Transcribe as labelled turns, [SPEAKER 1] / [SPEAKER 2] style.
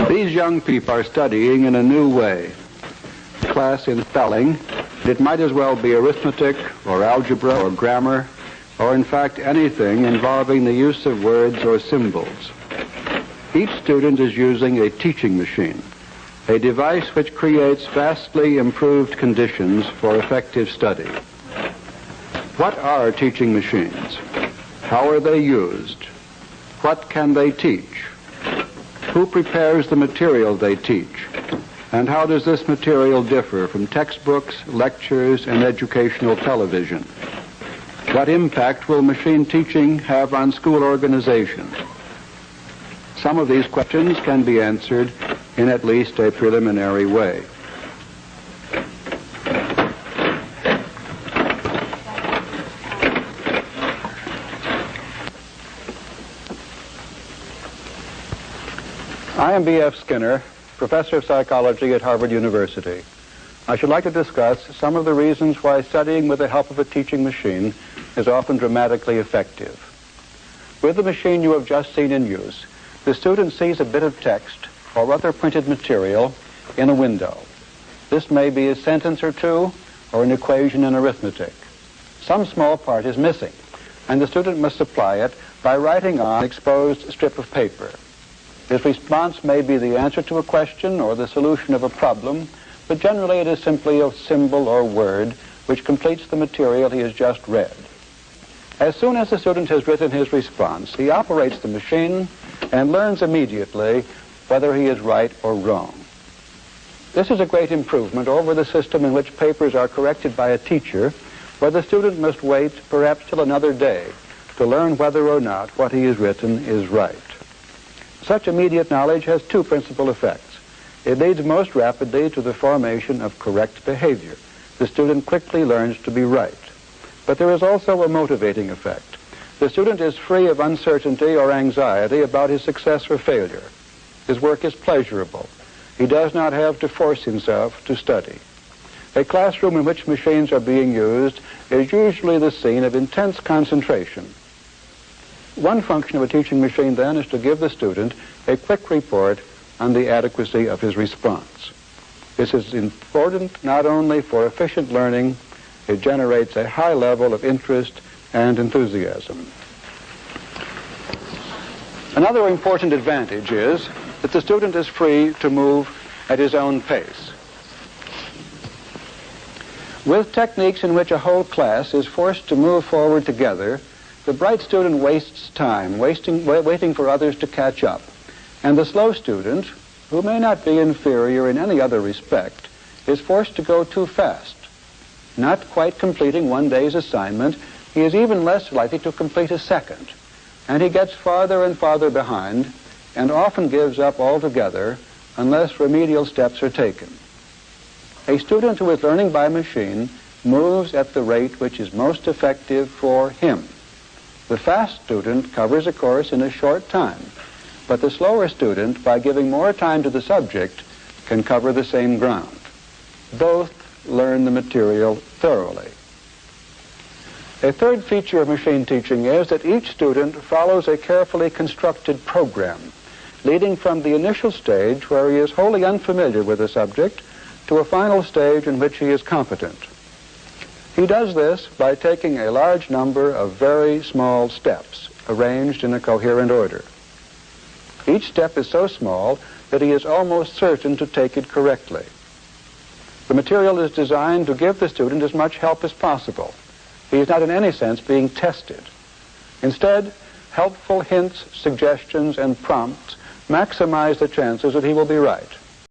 [SPEAKER 1] These young people are studying in a new way. Class in spelling, it might as well be arithmetic or algebra or grammar, or in fact anything involving the use of words or symbols. Each student is using a teaching machine, a device which creates vastly improved conditions for effective study. What are teaching machines? How are they used? What can they teach? Who prepares the material they teach? And how does this material differ from textbooks, lectures, and educational television? What impact will machine teaching have on school organization? Some of these questions can be answered in at least a preliminary way. I am B.F. Skinner, professor of psychology at Harvard University. I should like to discuss some of the reasons why studying with the help of a teaching machine is often dramatically effective. With the machine you have just seen in use, the student sees a bit of text or other printed material in a window. This may be a sentence or two or an equation in arithmetic. Some small part is missing, and the student must supply it by writing on an exposed strip of paper. His response may be the answer to a question or the solution of a problem, but generally it is simply a symbol or word which completes the material he has just read. As soon as the student has written his response, he operates the machine and learns immediately whether he is right or wrong. This is a great improvement over the system in which papers are corrected by a teacher, where the student must wait perhaps till another day to learn whether or not what he has written is right. Such immediate knowledge has two principal effects. It leads most rapidly to the formation of correct behavior. The student quickly learns to be right. But there is also a motivating effect. The student is free of uncertainty or anxiety about his success or failure. His work is pleasurable. He does not have to force himself to study. A classroom in which machines are being used is usually the scene of intense concentration. One function of a teaching machine, then, is to give the student a quick report on the adequacy of his response. This is important not only for efficient learning, it generates a high level of interest and enthusiasm. Another important advantage is that the student is free to move at his own pace. With techniques in which a whole class is forced to move forward together, the bright student wastes time, waiting for others to catch up. And the slow student, who may not be inferior in any other respect, is forced to go too fast. Not quite completing one day's assignment, he is even less likely to complete a second. And he gets farther and farther behind, and often gives up altogether unless remedial steps are taken. A student who is learning by machine moves at the rate which is most effective for him. The fast student covers a course in a short time, but the slower student, by giving more time to the subject, can cover the same ground. Both learn the material thoroughly. A third feature of machine teaching is that each student follows a carefully constructed program, leading from the initial stage where he is wholly unfamiliar with the subject to a final stage in which he is competent. He does this by taking a large number of very small steps, arranged in a coherent order. Each step is so small that he is almost certain to take it correctly. The material is designed to give the student as much help as possible. He is not in any sense being tested. Instead, helpful hints, suggestions, and prompts maximize the chances that he will be right.